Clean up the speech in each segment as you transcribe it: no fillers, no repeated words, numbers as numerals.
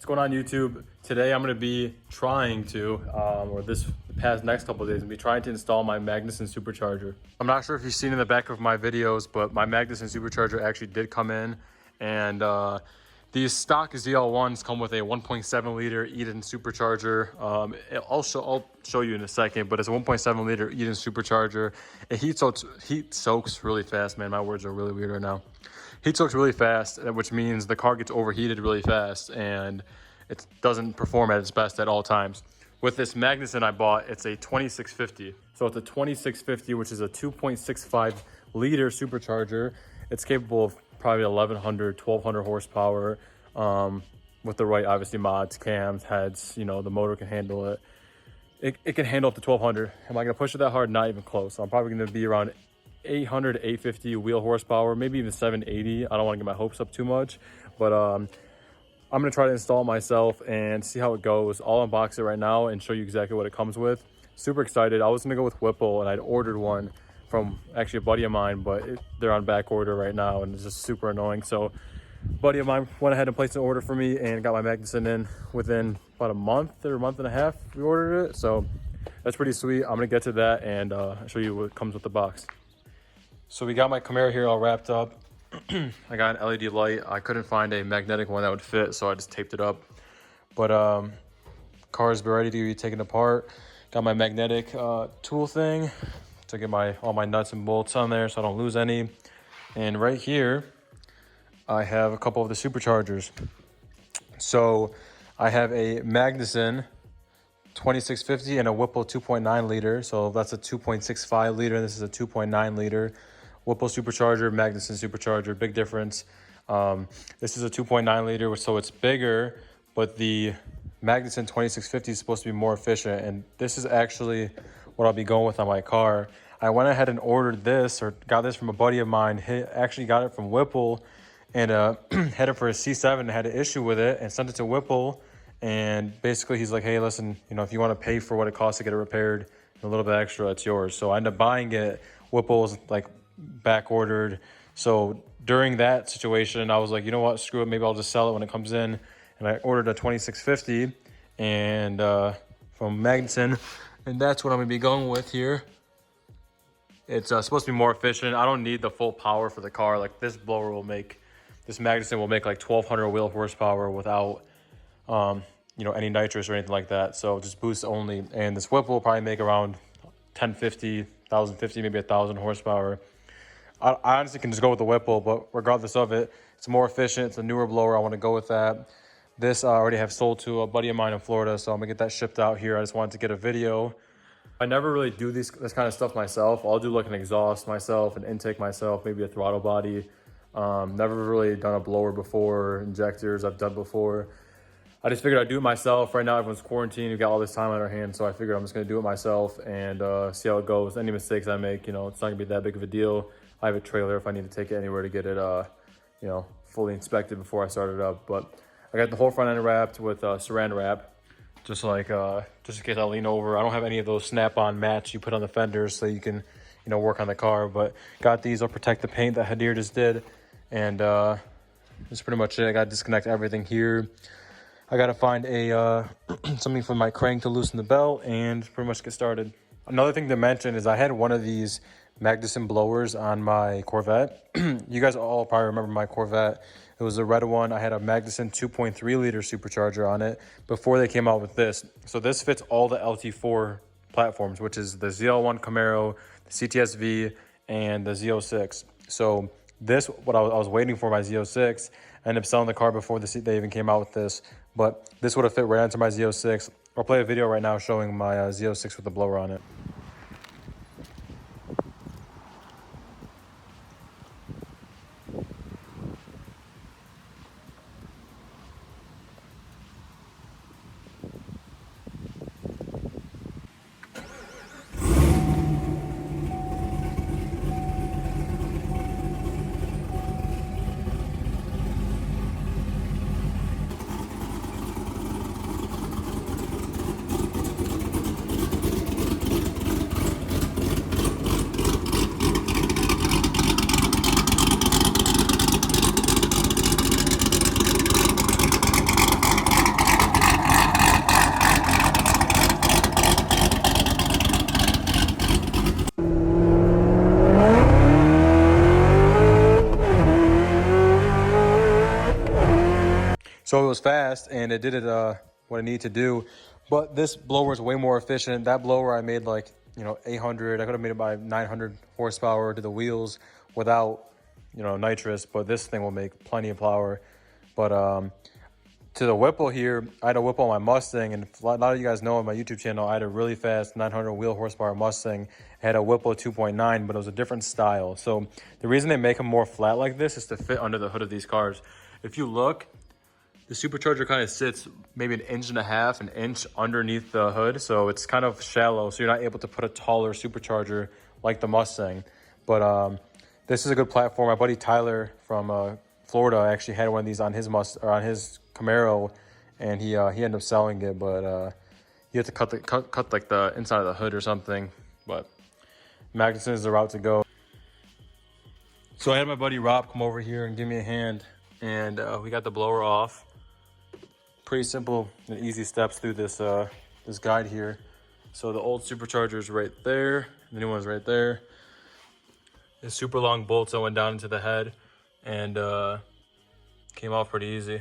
What's going on, YouTube? Today I'm going to be trying to, or this next couple of days, I'm going to be trying to install my Magnuson Supercharger. I'm not sure if you've seen in the back of my videos, but my Magnuson Supercharger actually did come in, and these stock ZL1s come with a 1.7 liter Eden Supercharger. I'll show you in a second, but it's a 1.7 liter Eden Supercharger. It heat soaks really fast, man. My words are really weird right now. Heat soaks really fast, which means the car gets overheated really fast and it doesn't perform at its best at all times. With this Magnuson I bought, it's a 2650. So it's a 2650, which is a 2.65 liter supercharger. It's capable of probably 1100, 1200 horsepower with the right, obviously, mods, cams, heads, you know, the motor can handle it. It can handle up to 1200. Am I gonna push it that hard? Not even close. I'm probably gonna be around 800 to 850 wheel horsepower, maybe even 780. I don't want to get my hopes up too much, but I'm going to try to install it myself and see how it goes. I'll unbox it right now and show you exactly what it comes with. Super excited. I was going to go with Whipple, and I'd ordered one from actually a buddy of mine, but they're on back order right now, and it's just super annoying. So a buddy of mine went ahead and placed an order for me and got my Magnuson in within about a month or a month and a half. We ordered it, so that's pretty sweet. I'm going to get to that and show you what comes with the box. So we got my Camaro here all wrapped up. I got an LED light. I couldn't find a magnetic one that would fit, so I just taped it up. But car's ready to be taken apart. Got my magnetic tool thing to get all my nuts and bolts on there so I don't lose any. And right here, I have a couple of the superchargers. So I have a Magnuson 2650 and a Whipple 2.9 liter. So that's a 2.65 liter. This is a 2.9 liter. Whipple Supercharger, Magnuson Supercharger, big difference. This is a 2.9 liter, so it's bigger, but the Magnuson 2650 is supposed to be more efficient, and this is actually what I'll be going with on my car. I went ahead and ordered this, or got this from a buddy of mine. He actually got it from Whipple, and had it for a C7 and had an issue with it, and sent it to Whipple, and basically he's like, hey, listen, you know, if you want to pay for what it costs to get it repaired, a little bit extra, it's yours. So I ended up buying it. Whipple was like back ordered. So during that situation, I was like, you know what, screw it, maybe I'll just sell it when it comes in. And I ordered a 2650 and from Magnuson, and that's what I'm gonna be going with here. It's supposed to be more efficient. I don't need the full power for the car. Like this Magnuson will make like 1200 wheel horsepower without you know, any nitrous or anything like that. So just boost only. And this Whipple will probably make around 1050, 1050, maybe 1000 horsepower. I honestly can just go with the Whipple, but regardless of it, it's more efficient. It's a newer blower. I want to go with that. This I already have sold to a buddy of mine in Florida, so I'm gonna get that shipped out here. I just wanted to get a video. I never really do this kind of stuff myself. I'll do like an exhaust myself, an intake myself, maybe a throttle body. Never really done a blower before, injectors I've done before. I just figured I'd do it myself. Right now, everyone's quarantined. We've got all this time on our hands, so I figured I'm just gonna do it myself and see how it goes. Any mistakes I make, you know, it's not gonna be that big of a deal. I have a trailer if I need to take it anywhere to get it, you know, fully inspected before I start it up. But I got the whole front end wrapped with Saran wrap, just in case I lean over. I don't have any of those snap-on mats you put on the fenders so you can, you know, work on the car. But got these. I'll protect the paint that Hadir just did, and that's pretty much it. I got to disconnect everything here. I got to find a something for my crank to loosen the belt and pretty much get started. Another thing to mention is I had one of these Magnuson blowers on my Corvette. You guys all probably remember my Corvette. It was a red one. I had a Magnuson 2.3 liter supercharger on it before they came out with this. So this fits all the LT4 platforms, which is the ZL1 Camaro, the CTS-V, and the Z06. So this, what I was waiting for, my Z06, I ended up selling the car before they even came out with this. But this would have fit right into my Z06. I'll play a video right now showing my Z06 with the blower on it. So it was fast and it did it what it needed to do. But this blower is way more efficient. That blower I made like, 800. I could have made it by 900 horsepower to the wheels without, nitrous. But this thing will make plenty of power. But to the Whipple here, I had a Whipple on my Mustang, and a lot of you guys know on my YouTube channel, I had a really fast 900 wheel horsepower Mustang. I had a Whipple 2.9, but it was a different style. So the reason they make them more flat like this is to fit under the hood of these cars. If you look, the Supercharger kind of sits maybe 1.5 inches, an inch underneath the hood. So it's kind of shallow, so you're not able to put a taller Supercharger like the Mustang. But this is a good platform. My buddy Tyler from Florida actually had one of these on his Camaro, and he ended up selling it, but you have to cut like the inside of the hood or something. But Magnuson is the route to go. So I had my buddy Rob come over here and give me a hand, and we got the blower off. Pretty simple and easy steps through this this guide here. So the old Supercharger is right there, the new one's right there. It's super long bolts that went down into the head, and came off pretty easy.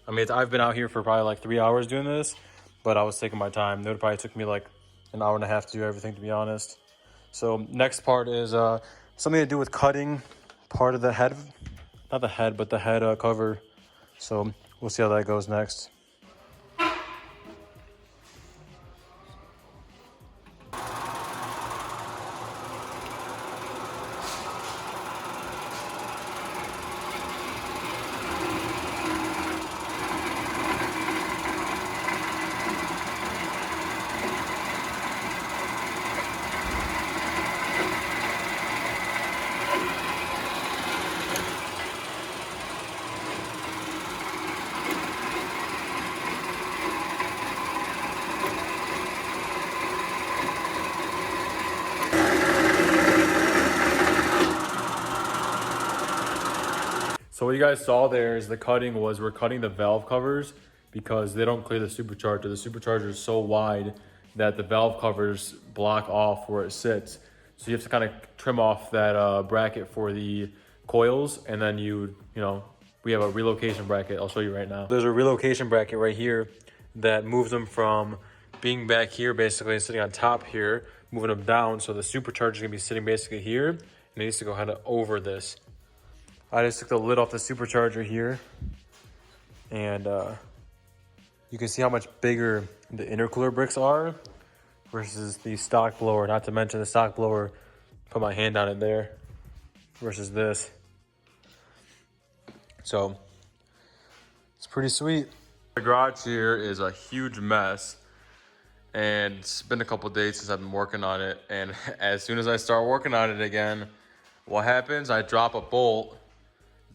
I mean, I've been out here for probably like 3 hours doing this, but I was taking my time. It probably took me like an hour and a half to do everything, to be honest. So next part is something to do with cutting part of the head, not the head, but the head cover. So we'll see how that goes next. So what you guys saw there is the cutting was we're cutting the valve covers because they don't clear the Supercharger. The Supercharger is so wide that the valve covers block off where it sits. So you have to kind of trim off that bracket for the coils, and then we have a relocation bracket. I'll show you right now. There's a relocation bracket right here that moves them from being back here basically and sitting on top here, moving them down. So the Supercharger is gonna be sitting basically here, and it needs to go kind of over this. I just took the lid off the Supercharger here, and you can see how much bigger the intercooler bricks are versus the stock blower. Not to mention the stock blower, put my hand on it there, versus this. So it's pretty sweet. The garage here is a huge mess, and it's been a couple days since I've been working on it. And as soon as I start working on it again, what happens? I drop a bolt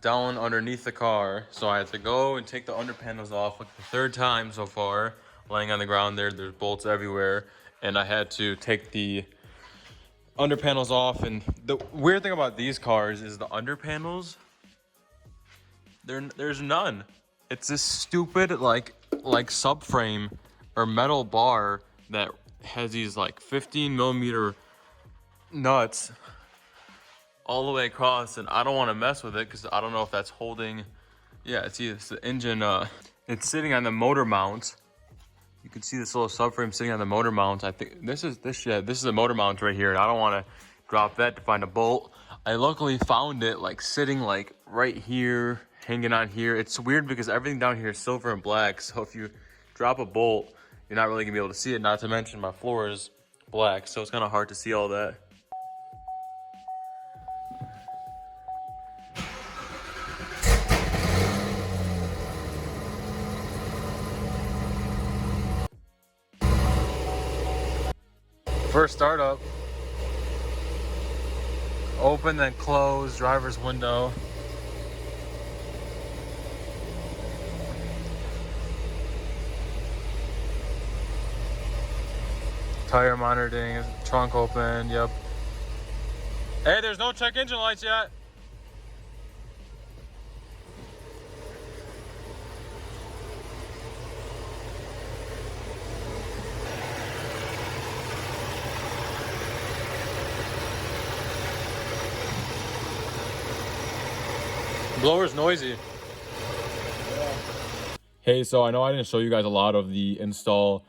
down underneath the car, so I have to go and take the under panels off like the third time so far, laying on the ground there. There's bolts everywhere, and I had to take the under panels off. And the weird thing about these cars is the under panels, there's none. It's this stupid like subframe or metal bar that has these like 15mm nuts all the way across, and I don't want to mess with it because I don't know if that's holding. Yeah, it's the engine. It's sitting on the motor mount. You can see this little subframe sitting on the motor mount. I think this is the motor mount right here, and I don't want to drop that to find a bolt. I luckily found it like sitting like right here, hanging on here. It's weird because everything down here is silver and black, so if you drop a bolt, you're not really gonna be able to see it. Not to mention my floor is black, so it's kind of hard to see all that. First startup, open then close driver's window. Tire monitoring, trunk open, yep. Hey, there's no check engine lights yet. Blower's noisy. Hey, so I know I didn't show you guys a lot of the install,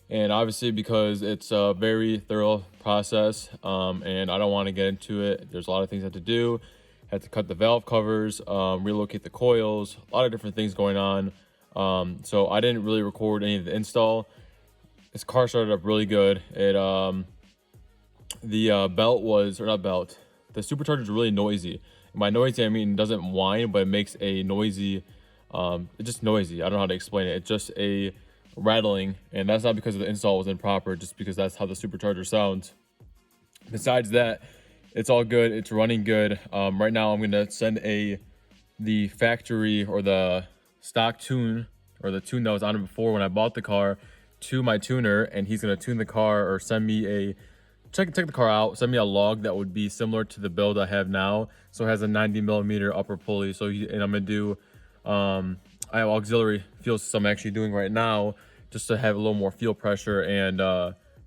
and obviously because it's a very thorough process, and I don't want to get into it. There's a lot of things I had to do. Had to cut the valve covers, relocate the coils, a lot of different things going on. So I didn't really record any of the install. This car started up really good. It the belt was, or not belt, the supercharger is really noisy. And by noisy, I mean it doesn't whine, but it makes a noisy, it's just noisy. I don't know how to explain it. It's just a rattling, and that's not because the install was improper, just because that's how the supercharger sounds. Besides that, it's all good. It's running good. Right now I'm gonna send the factory or the stock tune, or the tune that was on it before when I bought the car, to my tuner, and he's gonna tune the car, or send me a check the car out, send me a log that would be similar to the build I have now. So it has a 90mm upper pulley. So and I'm gonna do I have auxiliary fuel system I'm actually doing right now, just to have a little more fuel pressure, and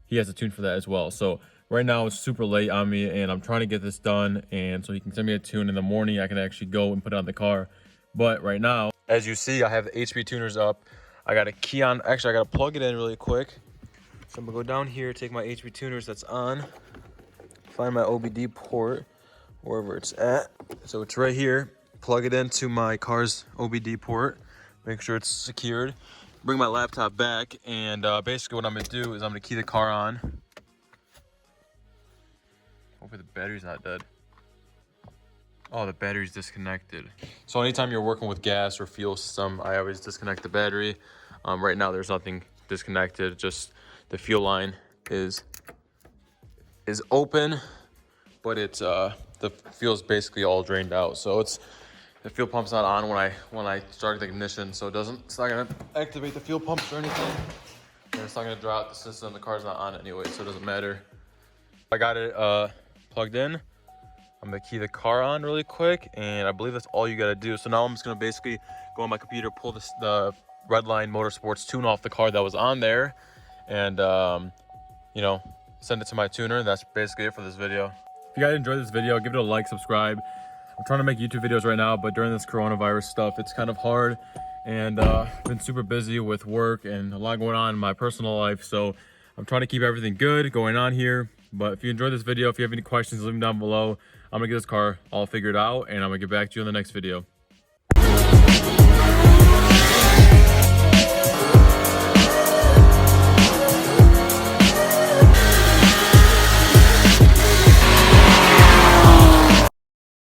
he has a tune for that as well. So right now it's super late on me, and I'm trying to get this done, and so he can send me a tune in the morning. I can actually go and put it on the car. But right now, as you see, I have the HP tuners up. I got a key on. Actually, I got to plug it in really quick. So I'm gonna go down here, take my HP tuners that's on, find my OBD port, wherever it's at. So it's right here. Plug it into my car's OBD port, make sure it's secured. Bring my laptop back, and basically what I'm gonna do is I'm gonna key the car on. Hopefully the battery's not dead. Oh, the battery's disconnected. So anytime you're working with gas or fuel system, I always disconnect the battery. Right now there's nothing disconnected, just the fuel line is open, but it's the fuel's basically all drained out. So it's the fuel pump's not on when I start the ignition, so it's not gonna activate the fuel pumps or anything, and it's not gonna draw out the system. The car's not on anyway, so it doesn't matter. I got it plugged in. I'm gonna key the car on really quick, and I believe that's all you gotta do. So now I'm just gonna basically go on my computer, pull the Redline Motorsports tune off the car that was on there, and you know, send it to my tuner. That's basically it for this video. If you guys enjoyed this video, give it a like, subscribe. I'm trying to make YouTube videos right now, but during this coronavirus stuff, it's kind of hard, and I've been super busy with work and a lot going on in my personal life, so I'm trying to keep everything good going on here. But if you enjoyed this video, if you have any questions, leave them down below. I'm gonna get this car all figured out, and I'm gonna get back to you in the next video.